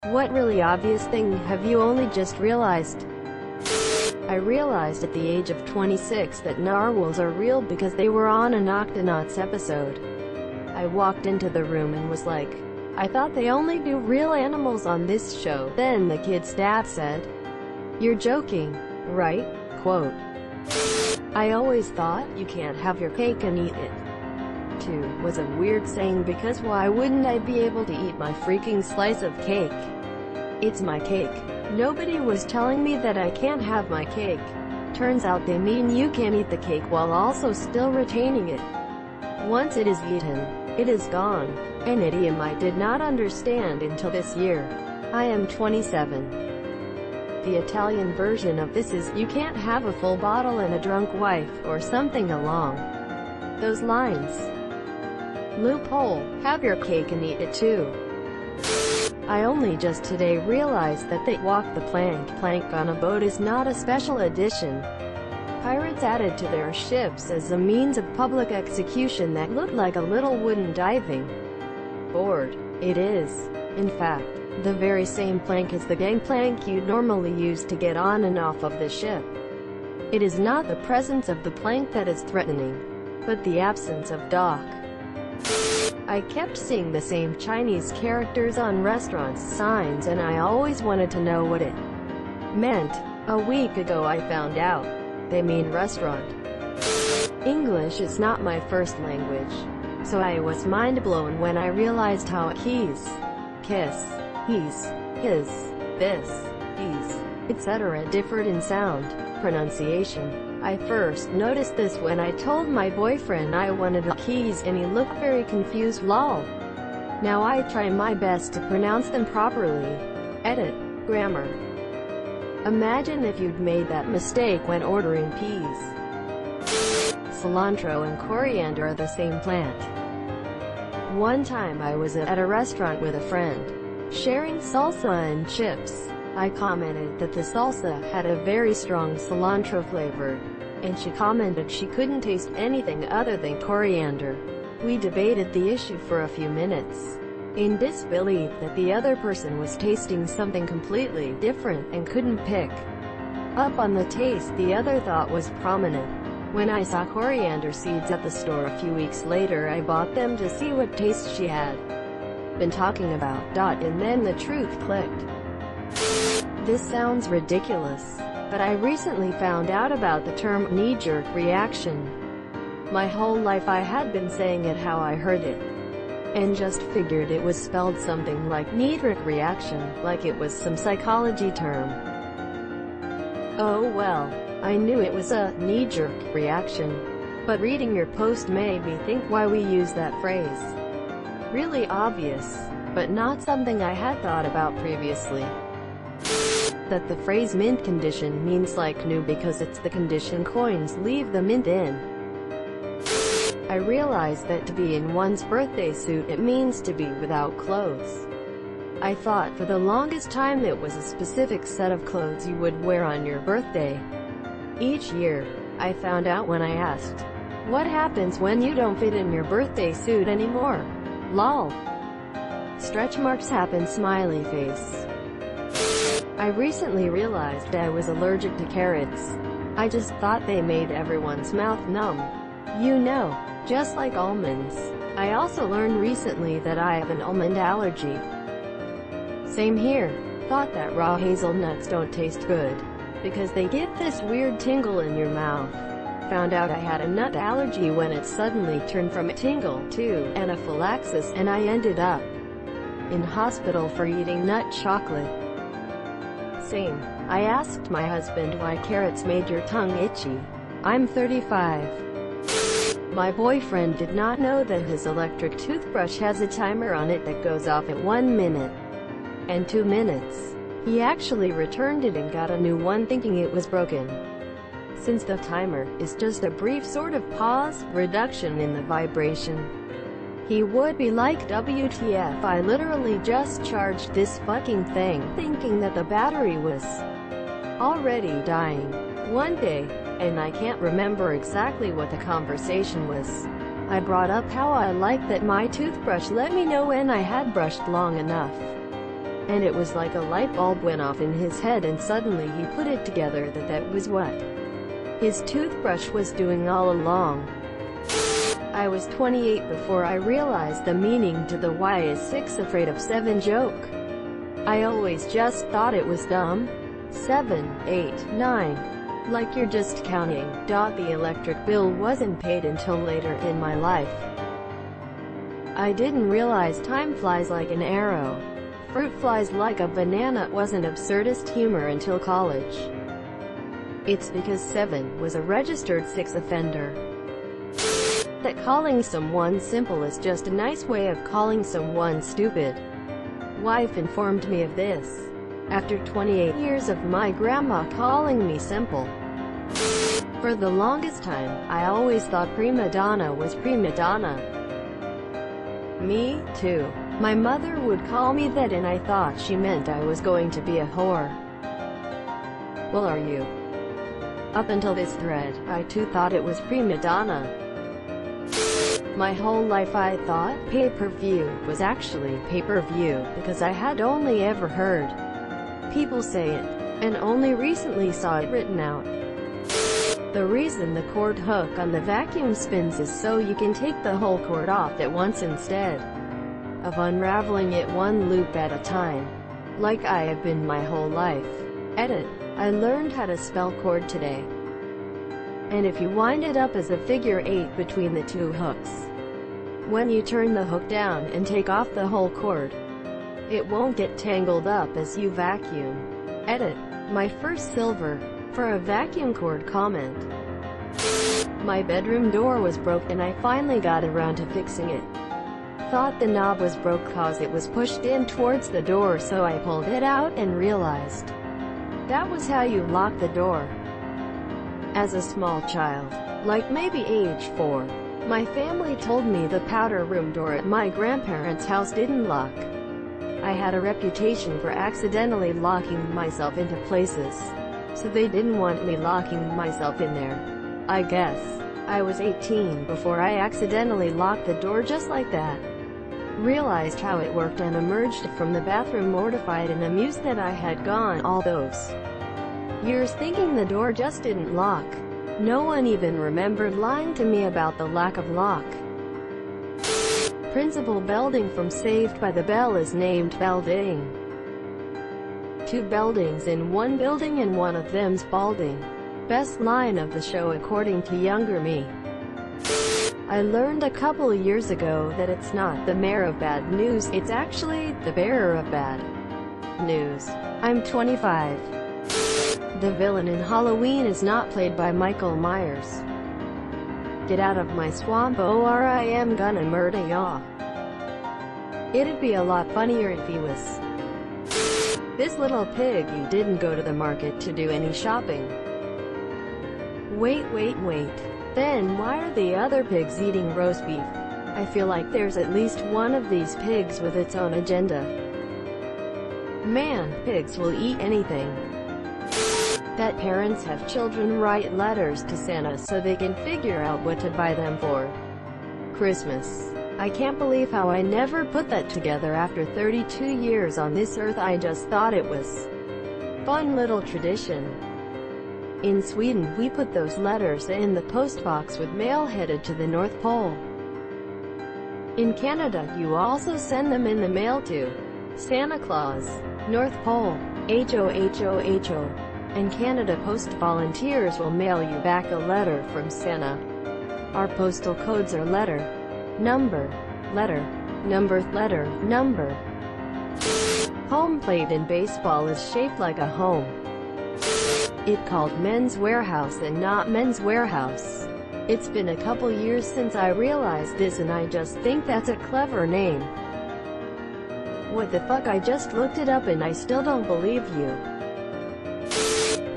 What really obvious thing have you only just realized? I realized at the age of 26 that narwhals are real because they were on an Octonauts episode. I walked into the room and was like, I thought they only do real animals on this show. Then the kid's dad said, "You're joking, right?" Quote. I always thought, you can't have your cake and eat it too, was a weird saying because why wouldn't I be able to eat my freaking slice of cake? It's my cake. Nobody was telling me that I can't have my cake. Turns out they mean you can eat the cake while also still retaining it. Once it is eaten, it is gone. An idiom I did not understand until this year. I am 27. The Italian version of this is, you can't have a full bottle and a drunk wife, or something along those lines. Loophole, have your cake and eat it too. I only just today realized that they walk the plank on a boat is not a special edition. Pirates added to their ships as a means of public execution that looked like a little wooden diving board. It is, in fact, the very same plank as the gangplank you'd normally use to get on and off of the ship. It is not the presence of the plank that is threatening, but the absence of dock. I kept seeing the same Chinese characters on restaurants' signs and I always wanted to know what it meant. A week ago I found out. They mean restaurant. English is not my first language, so I was mind-blown when I realized how keys, kiss, he's, his, this, these, etc. differed in sound, pronunciation. I first noticed this when I told my boyfriend I wanted a keys and he looked very confused. Lol. Now I try my best to pronounce them properly. Edit. Grammar. Imagine if you'd made that mistake when ordering peas. Cilantro and coriander are the same plant. One time I was at a restaurant with a friend, sharing salsa and chips. I commented that the salsa had a very strong cilantro flavor, and she commented she couldn't taste anything other than coriander. We debated the issue for a few minutes, in disbelief that the other person was tasting something completely different and couldn't pick up on the taste the other thought was prominent. When I saw coriander seeds at the store a few weeks later, I bought them to see what taste she had been talking about. And then the truth clicked. This sounds ridiculous, but I recently found out about the term knee-jerk reaction. My whole life I had been saying it how I heard it, and just figured it was spelled something like knee-jerk reaction, like it was some psychology term. Oh well, I knew it was a knee-jerk reaction, but reading your post made me think why we use that phrase. Really obvious, but not something I had thought about previously. That the phrase mint condition means like new because it's the condition coins leave the mint in. I realized that to be in one's birthday suit it means to be without clothes. I thought for the longest time it was a specific set of clothes you would wear on your birthday. Each year, I found out when I asked, what happens when you don't fit in your birthday suit anymore? Lol. Stretch marks happen, smiley face. I recently realized I was allergic to carrots. I just thought they made everyone's mouth numb. You know, just like almonds. I also learned recently that I have an almond allergy. Same here. Thought that raw hazelnuts don't taste good, because they give this weird tingle in your mouth. Found out I had a nut allergy when it suddenly turned from a tingle to anaphylaxis, and I ended up in hospital for eating nut chocolate. Same. I asked my husband why carrots made your tongue itchy. I'm 35. My boyfriend did not know that his electric toothbrush has a timer on it that goes off at 1 minute and 2 minutes. He actually returned it and got a new one thinking it was broken. Since the timer is just a brief sort of pause, reduction in the vibration, he would be like, WTF, I literally just charged this fucking thing, thinking that the battery was already dying. One day, and I can't remember exactly what the conversation was, I brought up how I liked that my toothbrush let me know when I had brushed long enough. And it was like a light bulb went off in his head, and suddenly he put it together that that was what his toothbrush was doing all along. I was 28 before I realized the meaning to the "why is 6 afraid of 7" joke. I always just thought it was dumb. 7, 8, 9. Like you're just counting. The electric bill wasn't paid until later in my life. I didn't realize time flies like an arrow. Fruit flies like a banana wasn't absurdist humor until college. It's because 7 was a registered 6 offender. That calling someone simple is just a nice way of calling someone stupid. Wife informed me of this after 28 years of my grandma calling me simple. For the longest time, I always thought prima donna was prima donna. Me, too. My mother would call me that and I thought she meant I was going to be a whore. Well, are you? Up until this thread, I too thought it was prima donna. My whole life I thought pay-per-view was actually pay-per-view because I had only ever heard people say it, and only recently saw it written out. The reason the cord hook on the vacuum spins is so you can take the whole cord off at once instead of unraveling it one loop at a time, like I have been my whole life. Edit. I learned how to spell cord today. And if you wind it up as a figure 8 between the two hooks, when you turn the hook down and take off the whole cord, it won't get tangled up as you vacuum. Edit. My first silver for a vacuum cord comment. My bedroom door was broke and I finally got around to fixing it. Thought the knob was broke cause it was pushed in towards the door, so I pulled it out and realized that was how you lock the door. As a small child, like maybe age 4, my family told me the powder room door at my grandparents' house didn't lock. I had a reputation for accidentally locking myself into places, so they didn't want me locking myself in there. I guess I was 18 before I accidentally locked the door just like that. Realized how it worked and emerged from the bathroom mortified and amused that I had gone all those years thinking the door just didn't lock. No one even remembered lying to me about the lack of lock. Principal Belding from Saved by the Bell is named Belding. 2 Beldings in one building and one of them's balding. Best line of the show according to younger me. I learned a couple of years ago that it's not the mayor of bad news, it's actually the bearer of bad news. I'm 25. The villain in Halloween is not played by Michael Myers. Get out of my swamp or I am gonna murder ya. It'd be a lot funnier if he was this little pig who didn't go to the market to do any shopping. Wait. Then why are the other pigs eating roast beef? I feel like there's at least one of these pigs with its own agenda. Man, pigs will eat anything. That parents have children write letters to Santa so they can figure out what to buy them for Christmas. I can't believe how I never put that together after 32 years on this earth. I just thought it was fun little tradition. In Sweden, we put those letters in the postbox with mail headed to the North Pole. In Canada, you also send them in the mail to Santa Claus, North Pole, HOHOHO. And Canada Post volunteers will mail you back a letter from Santa. Our postal codes are letter, number, letter, number, letter, number. Home plate in baseball is shaped like a home. It called Men's Warehouse and not Men's Warehouse. It's been a couple years since I realized this and I just think that's a clever name. What the fuck, I just looked it up and I still don't believe you.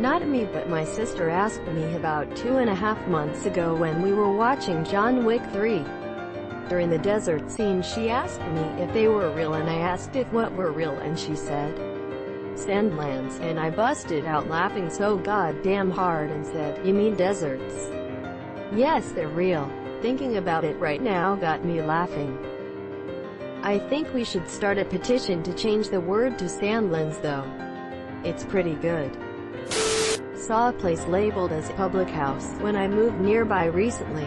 Not me, but my sister asked me about 2.5 months ago when we were watching John Wick 3. During the desert scene she asked me if they were real and I asked if what were real and she said sandlands, and I busted out laughing so goddamn hard and said, "You mean deserts?" Yes, they're real. Thinking about it right now got me laughing. I think we should start a petition to change the word to Sandlands though. It's pretty good. Saw a place labeled as public house when I moved nearby recently.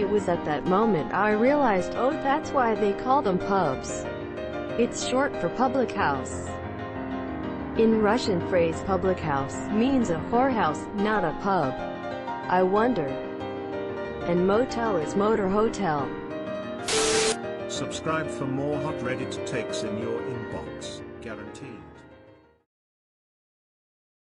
It was at that moment I realized, oh, that's why they call them pubs. It's short for public house. In Russian, phrase public house means a whorehouse, not a pub. I wonder. And motel is motor hotel. Subscribe for more hot Reddit takes in your inbox, guaranteed.